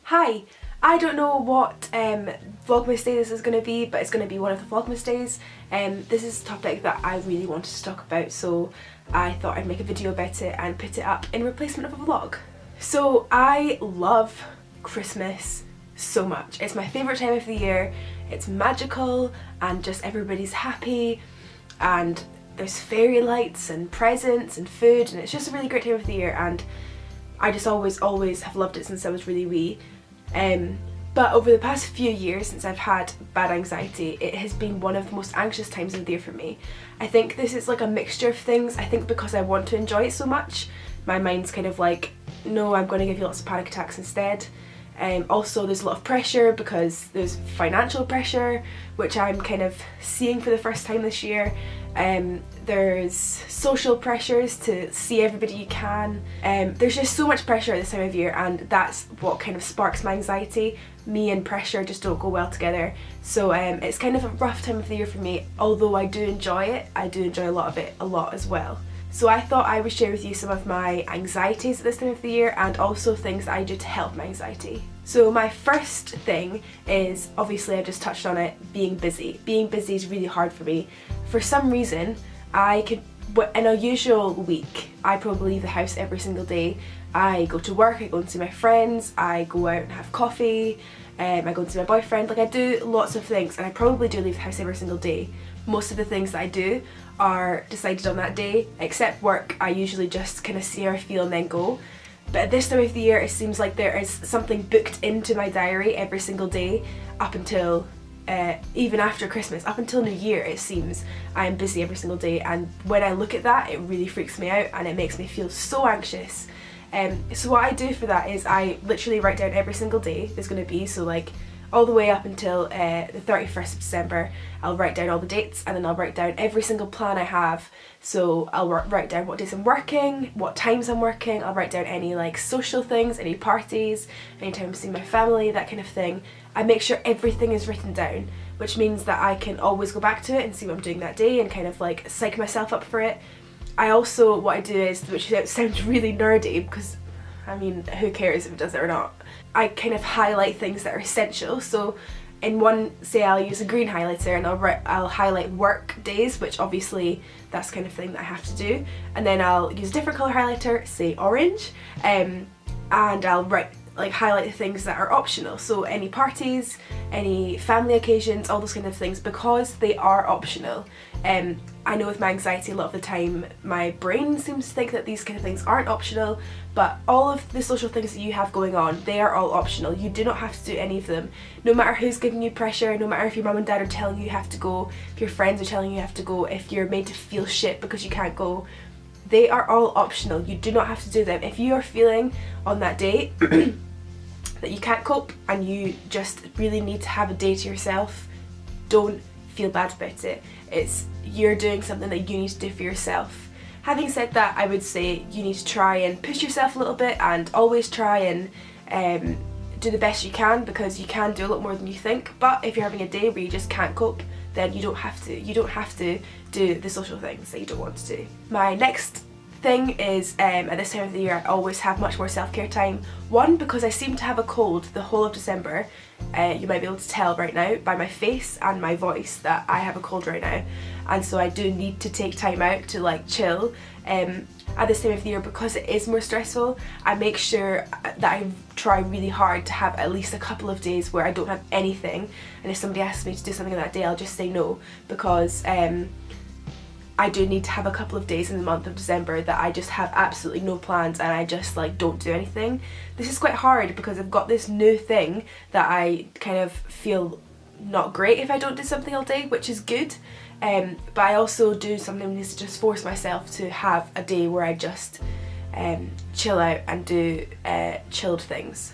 Hi! I don't know what Vlogmas day this is going to be, but it's going to be one of the Vlogmas days. This is a topic that I really wanted to talk about, so I thought I'd make a video about it and put it up in replacement of a vlog. So I love Christmas so much. It's my favourite time of the year. It's magical and just everybody's happy and there's fairy lights and presents and food, and it's just a really great time of the year, and I just always have loved it since I was really wee. But over the past few years since I've had bad anxiety, it has been one of the most anxious times of the year for me. I think this is like a mixture of things. I think because I want to enjoy it so much, my mind's kind of like, no, I'm going to give you lots of panic attacks instead. Also there's a lot of pressure because there's financial pressure, which I'm kind of seeing for the first time this year. There's social pressures to see everybody you can. There's just so much pressure at this time of year, and that's what kind of sparks my anxiety. Me and pressure just don't go well together. So it's kind of a rough time of the year for me. Although I do enjoy it, I do enjoy a lot of it a lot as well. So I thought I would share with you some of my anxieties at this time of the year, and also things that I do to help my anxiety. So my first thing is, obviously I just touched on it, being busy. Being busy is really hard for me. For some reason, in a usual week, I probably leave the house every single day. I go to work, I go and see my friends, I go out and have coffee, I go and see my boyfriend. Like, I do lots of things, and I probably do leave the house every single day. Most of the things that I do are decided on that day, except work. I usually just kind of see how I feel and then go. But at this time of the year, it seems like there is something booked into my diary every single day up until even after Christmas, up until New Year. It seems I am busy every single day, and when I look at that, it really freaks me out and it makes me feel so anxious. So what I do for that is I literally write down every single day there's going to be, so like all the way up until the 31st of December, I'll write down all the dates, and then I'll write down every single plan I have. So I'll write down what days I'm working, what times I'm working, I'll write down any like social things, any parties, anytime I'm seeing my family, that kind of thing. I make sure everything is written down, which means that I can always go back to it and see what I'm doing that day and kind of like psych myself up for it. I also, what I do is, which sounds really nerdy because, I mean, who cares if it does it or not, I kind of highlight things that are essential. So in one, say I'll use a green highlighter and I'll highlight work days, which obviously that's the kind of thing that I have to do, and then I'll use a different colour highlighter, say orange, and I'll highlight the things that are optional. So any parties, any family occasions, all those kind of things, because they are optional. I know with my anxiety a lot of the time my brain seems to think that these kind of things aren't optional, but all of the social things that you have going on, they are all optional. You do not have to do any of them. No matter who's giving you pressure, no matter if your mum and dad are telling you you have to go, if your friends are telling you have to go, if you're made to feel shit because you can't go, they are all optional. You do not have to do them. If you are feeling on that day that you can't cope and you just really need to have a day to yourself, don't feel bad about it. You're doing something that you need to do for yourself. Having said that, I would say you need to try and push yourself a little bit and always try and do the best you can, because you can do a lot more than you think. But if you're having a day where you just can't cope, then you don't have to do the social things that you don't want to do. My next thing is, at this time of the year I always have much more self-care time. One, because I seem to have a cold the whole of December. You might be able to tell right now by my face and my voice that I have a cold right now, and so I do need to take time out to like chill. At this time of the year, because it is more stressful, I make sure that I try really hard to have at least a couple of days where I don't have anything, and if somebody asks me to do something on that day, I'll just say no, because I do need to have a couple of days in the month of December that I just have absolutely no plans and I just like don't do anything. This is quite hard because I've got this new thing that I kind of feel not great if I don't do something all day, which is good. But I also do sometimes just force myself to have a day where I just chill out and do chilled things.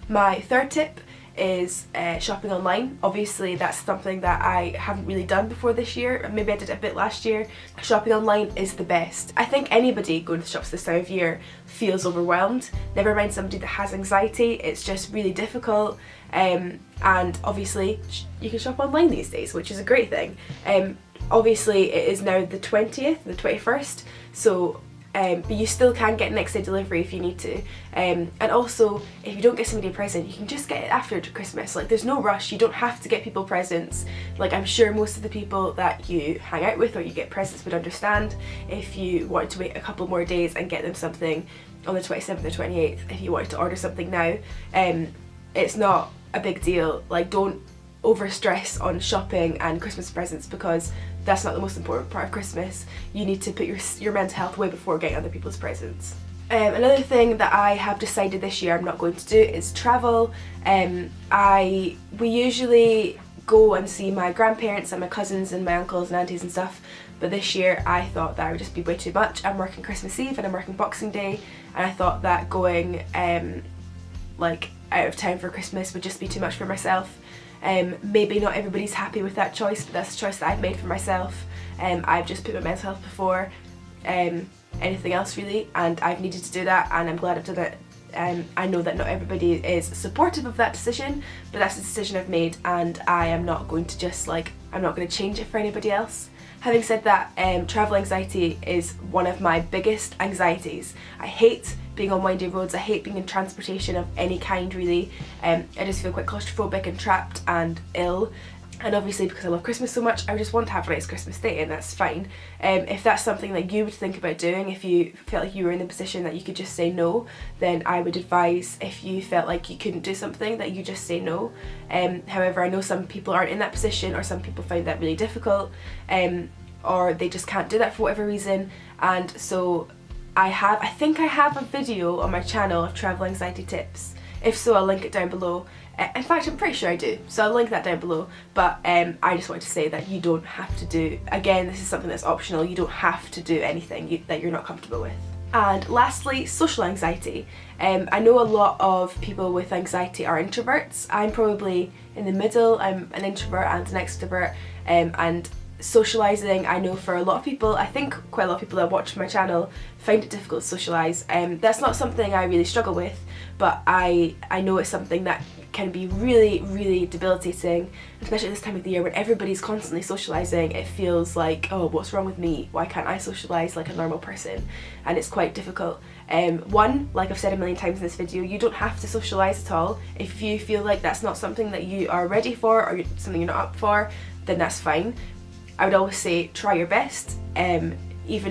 My third tip is shopping online. Obviously that's something that I haven't really done before this year. Maybe I did a bit last year. Shopping online is the best. I think anybody going to shops this time of year feels overwhelmed. Never mind somebody that has anxiety, it's just really difficult. And obviously you can shop online these days, which is a great thing. Obviously it is now the 20th, the 21st, so but you still can get next day delivery if you need to. And also, if you don't get somebody a present, you can just get it after Christmas. Like, there's no rush, you don't have to get people presents. Like, I'm sure most of the people that you hang out with or you get presents would understand if you wanted to wait a couple more days and get them something on the 27th or 28th. If you wanted to order something now, it's not a big deal. Like, don't over stress on shopping and Christmas presents, because that's not the most important part of Christmas. You need to put your mental health way before getting other people's presents. Another thing that I have decided this year I'm not going to do is travel. We usually go and see my grandparents and my cousins and my uncles and aunties and stuff, but this year I thought that would just be way too much. I'm working Christmas Eve and I'm working Boxing Day, and I thought that going like out of town for Christmas would just be too much for myself. Maybe not everybody's happy with that choice, but that's a choice that I've made for myself. I've just put my mental health before anything else really, and I've needed to do that, and I'm glad I've done it. I know that not everybody is supportive of that decision, but that's the decision I've made, and I am not going to just I'm not going to change it for anybody else. Having said that, travel anxiety is one of my biggest anxieties. I hate being on windy roads, I hate being in transportation of any kind really. I just feel quite claustrophobic and trapped and ill. And obviously, because I love Christmas so much, I just want to have a nice Christmas day, and that's fine. If that's something that you would think about doing, if you felt like you were in the position that you could just say no, then I would advise, if you felt like you couldn't do something, that you just say no. However, I know some people aren't in that position, or some people find that really difficult, or they just can't do that for whatever reason. And so I think I have a video on my channel of travel anxiety tips. If so, I'll link it down below. In fact, I'm pretty sure I do, so I'll link that down below. But I just wanted to say that you don't have to do, again, this is something that's optional, you don't have to do anything that you're not comfortable with. And lastly, social anxiety. I know a lot of people with anxiety are introverts. I'm probably in the middle. I'm an introvert and an extrovert, and socialising, I know for a lot of people, I think quite a lot of people that watch my channel find it difficult to socialise. That's not something I really struggle with, but I know it's something that can be really, really debilitating, especially this time of the year when everybody's constantly socialising. It feels like, oh, what's wrong with me? Why can't I socialise like a normal person? And it's quite difficult. One, like I've said a million times in this video, you don't have to socialise at all. If you feel like that's not something that you are ready for, or something you're not up for, then that's fine. I would always say try your best, even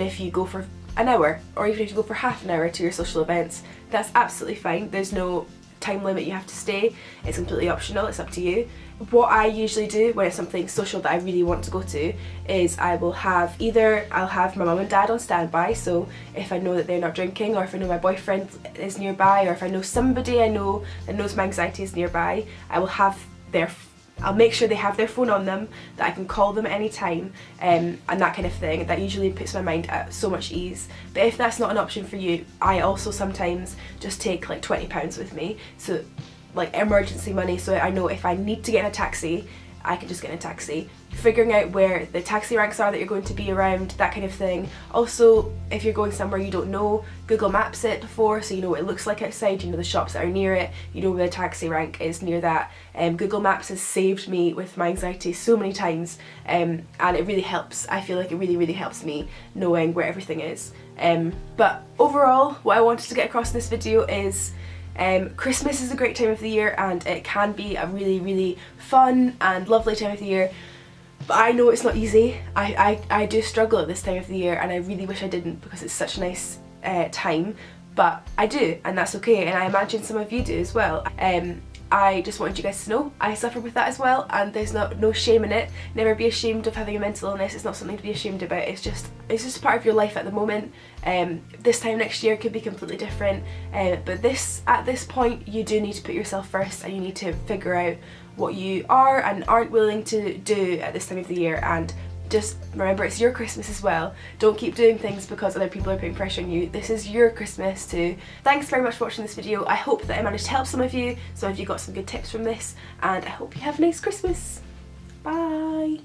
if you go for an hour, or even if you go for half an hour to your social events, that's absolutely fine. There's no time limit you have to stay, it's completely optional, it's up to you. What I usually do when it's something social that I really want to go to is I'll have my mum and dad on standby, so if I know that they're not drinking, or if I know my boyfriend is nearby, or if I know somebody I know that knows my anxiety is nearby, I'll make sure they have their phone on them, that I can call them at any time, and that kind of thing. That usually puts my mind at so much ease. But if that's not an option for you, I also sometimes just take like £20 with me, so like emergency money, so I know if I need to get in a taxi, I can just get in a taxi. Figuring out where the taxi ranks are that you're going to be around, that kind of thing. Also, if you're going somewhere you don't know, Google Maps it before, so you know what it looks like outside, you know the shops that are near it, you know where the taxi rank is near that. Google Maps has saved me with my anxiety so many times, and it really helps. I feel like it really, really helps me knowing where everything is. But overall, what I wanted to get across in this video is Christmas is a great time of the year, and it can be a really, really fun and lovely time of the year. But I know it's not easy. I do struggle at this time of the year, and I really wish I didn't, because it's such a nice time. But I do, and that's okay, and I imagine some of you do as well. I just wanted you guys to know I suffer with that as well, and there's no shame in it. Never be ashamed of having a mental illness. It's not something to be ashamed about. It's just part of your life at the moment. This time next year could be completely different, but at this point you do need to put yourself first, and you need to figure out what you are and aren't willing to do at this time of the year, and just remember it's your Christmas as well. Don't keep doing things because other people are putting pressure on you. This is your Christmas too. Thanks very much for watching this video. I hope that I managed to help some of you. Some of you got some good tips from this, and I hope you have a nice Christmas. Bye!